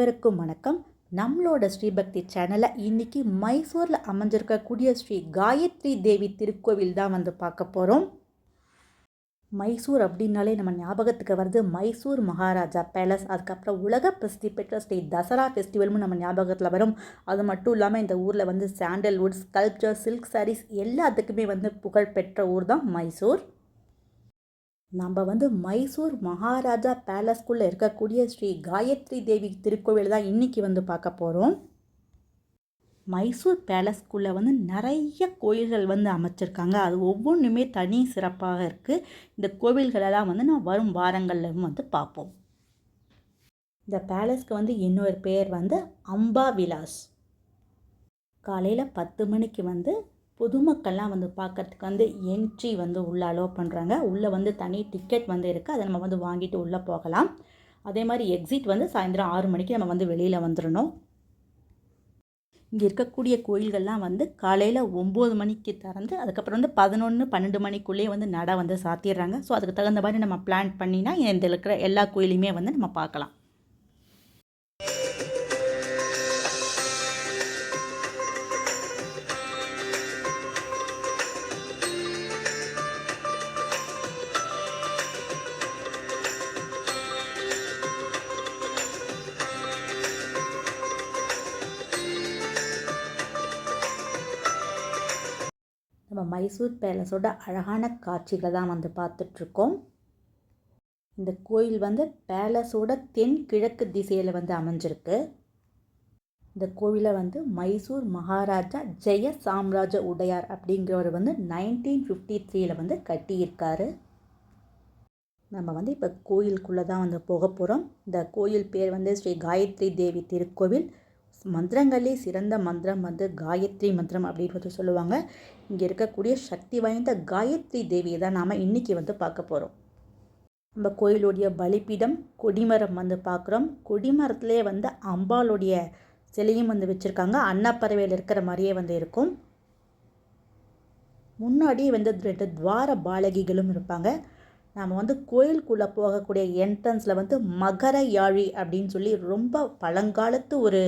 அனைவருக்கும் வணக்கம். நம்மளோட ஸ்ரீபக்தி சேனலில் இன்றைக்கி மைசூரில் அமைஞ்சிருக்கக்கூடிய ஸ்ரீ காயத்ரி தேவி திருக்கோவில் தான் பார்க்க போகிறோம். மைசூர் அப்படின்னாலே நம்ம ஞாபகத்துக்கு வருது மைசூர் மகாராஜா பேலஸ், அதுக்கப்புறம் உலக பிரசித்தி பெற்ற ஸ்ரீ தசரா ஃபெஸ்டிவலும் நம்ம ஞாபகத்தில் வரும். அது மட்டும் இல்லாமல் இந்த ஊரில் சாண்டல்வுட், ஸ்கல்ப்சர், சில்க் சாரீஸ் எல்லாத்துக்குமே புகழ் பெற்ற ஊர் தான் மைசூர். நம்ம மைசூர் மகாராஜா பேலஸ்குள்ளே இருக்கக்கூடிய ஸ்ரீ காயத்ரி தேவி திருக்கோவில் தான் இன்றைக்கி பார்க்க போகிறோம். மைசூர் பேலஸ்குள்ளே நிறைய கோயில்கள் அமைச்சிருக்காங்க. அது ஒவ்வொன்றுமே தனி சிறப்பாக இருக்குது. இந்த கோவில்களெல்லாம் நான் வரும் வாரங்களில் பார்ப்போம். இந்த பேலஸ்க்கு இன்னொரு பேர் அம்பா விலாஸ். காலையில் 10 மணிக்கு பொதுமக்கள்லாம் பார்க்கறதுக்கு என்ட்ரி உள்ளே அலோவ் பண்ணுறாங்க. உள்ளே தனி டிக்கெட் இருக்குது. அதை நம்ம வாங்கிட்டு உள்ளே போகலாம். அதே மாதிரி எக்ஸிட் சாயந்தரம் 6 மணிக்கு நம்ம வெளியில் வந்துடணும். இங்கே இருக்கக்கூடிய கோயில்கள்லாம் காலையில் 9 மணிக்கு திறந்து அதுக்கப்புறம் 11, 12 மணிக்குள்ளேயே நடை சாத்திடுறாங்க. ஸோ அதுக்கு தகுந்த மாதிரி நம்ம பிளான் பண்ணினா இந்த இருக்கிற எல்லா கோயிலையுமே நம்ம பார்க்கலாம். நம்ம மைசூர் பேலஸோட அழகான காட்சிகளை தான் பார்த்துட்ருக்கோம். இந்த கோயில் பேலஸோட தென்கிழக்கு திசையில் அமைஞ்சிருக்கு. இந்த கோவிலை மைசூர் மகாராஜா ஜெய சாம்ராஜ உடையார் அப்படிங்கிறவர் 1953 கட்டியிருக்காரு. நம்ம இப்போ கோயிலுக்குள்ளே தான் போக போகிறோம். இந்த கோயில் பேர் ஸ்ரீ காயத்ரி தேவி திருக்கோவில். மந்திரங்களே சிறந்த மந்திரம் காயத்ரி மந்திரம் அப்படின்னு சொல்லுவாங்க. இங்கே இருக்கக்கூடிய சக்தி வாய்ந்த காயத்ரி தேவியை தான் நாம் இன்றைக்கி பார்க்க போகிறோம். நம்ம கோயிலுடைய பலிப்பீடம் கொடிமரம் பார்க்குறோம். கொடிமரத்துலேயே அம்பாளுடைய சிலையும் வச்சுருக்காங்க. அன்னப்பறவையில் இருக்கிற மாதிரியே இருக்கும். முன்னாடி 2 துவார பாலகிகளும் இருப்பாங்க. நாம் கோயிலுக்குள்ளே போகக்கூடிய என்ட்ரன்ஸில் மகர யாழி அப்படின்னு சொல்லி ரொம்ப பழங்காலத்து ஒரு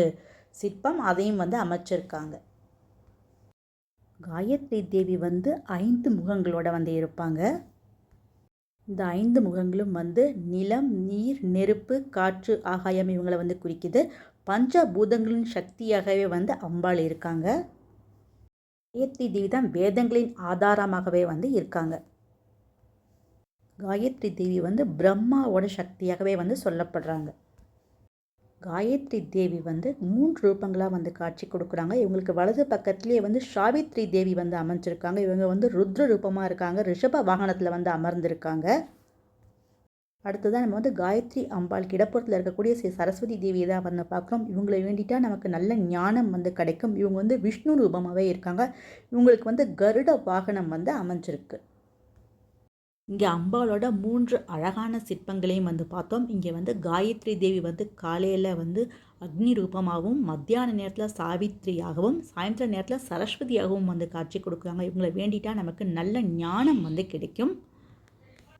சிற்பம், அதையும் அமைச்சிருக்காங்க. காயத்ரி தேவி 5 முகங்களோட இருப்பாங்க. இந்த 5 முகங்களும் நிலம், நீர், நெருப்பு, காற்று, ஆகாயம் இவங்களை குறிக்குது. பஞ்சபூதங்களின் சக்தியாகவே அம்பாள் இருக்காங்க. காயத்ரி தேவி தான் வேதங்களின் ஆதாரமாகவே இருக்காங்க. காயத்ரி தேவி பிரம்மாவோட சக்தியாகவே சொல்லப்படுறாங்க. காயத்ரி தேவி 3 ரூபங்களாக காட்சி கொடுக்குறாங்க. இவங்களுக்கு வலது பக்கத்துலேயே சாவித்ரி தேவி அமைஞ்சிருக்காங்க. இவங்க ருத்ர ரூபமாக இருக்காங்க. ரிஷப வாகனத்தில் அமர்ந்திருக்காங்க. அடுத்ததான் நம்ம காயத்ரி அம்பாள் இடப்புறத்தில் இருக்கக்கூடிய ஸ்ரீ சரஸ்வதி தேவியை தான் பார்க்குறோம். இவங்களை வேண்டிட்டா நமக்கு நல்ல ஞானம் கிடைக்கும். இவங்க விஷ்ணு ரூபமாகவே இருக்காங்க. இவங்களுக்கு கருட வாகனம் அமைஞ்சிருக்கு. இங்கே அம்பாளோட 3 அழகான சிற்பங்களையும் பார்த்தோம். இங்கே காயத்ரி தேவி காலையில் அக்னி ரூபமாகவும், மத்தியான நேரத்தில் சாவித்ரியாகவும், சாயந்தர நேரத்தில் சரஸ்வதியாகவும் காட்சி கொடுக்குறாங்க. இவங்களை வேண்டிட்டா நமக்கு நல்ல ஞானம் கிடைக்கும்.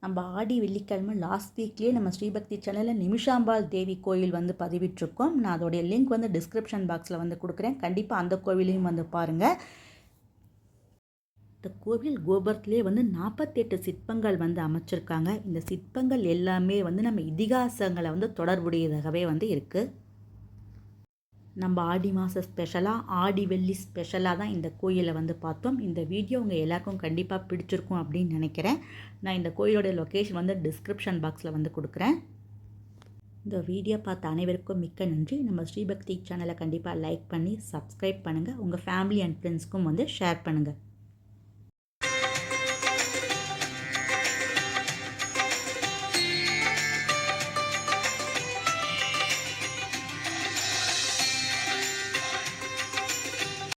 நம்ம ஆடி வெள்ளிக்கிழமை லாஸ்ட் வீக்லேயே நம்ம ஸ்ரீபக்தி சேனலில் நிமிஷாம்பாள் தேவி கோயில் பதிவிட்டிருக்கோம். நான் அதோடைய லிங்க் டிஸ்கிரிப்ஷன் பாக்ஸில் கொடுக்குறேன். கண்டிப்பாக அந்த கோவிலையும் பாருங்கள். இந்த கோவில் கோபுரத்திலே 48 சிற்பங்கள் அமைச்சிருக்காங்க. இந்த சிற்பங்கள் எல்லாமே நம்ம இதிகாசங்களை தொடர்புடையதாகவே இருக்குது. நம்ம ஆடி மாதம் ஸ்பெஷலாக, ஆடி வெள்ளி ஸ்பெஷலாக தான் இந்த கோயிலை பார்த்தோம். இந்த வீடியோ உங்கள் எல்லாருக்கும் கண்டிப்பாக பிடிச்சிருக்கும் அப்படின்னு நினைக்கிறேன். நான் இந்த கோயிலோட லொக்கேஷன் டிஸ்கிரிப்ஷன் பாக்ஸில் கொடுக்குறேன். இந்த வீடியோ பார்த்த அனைவருக்கும் மிக்க நன்றி. நம்ம ஸ்ரீபக்தி சேனலை கண்டிப்பாக லைக் பண்ணி சப்ஸ்கிரைப் பண்ணுங்கள். உங்கள் ஃபேமிலி அண்ட் ஃப்ரெண்ட்ஸ்க்கும் ஷேர் பண்ணுங்கள்.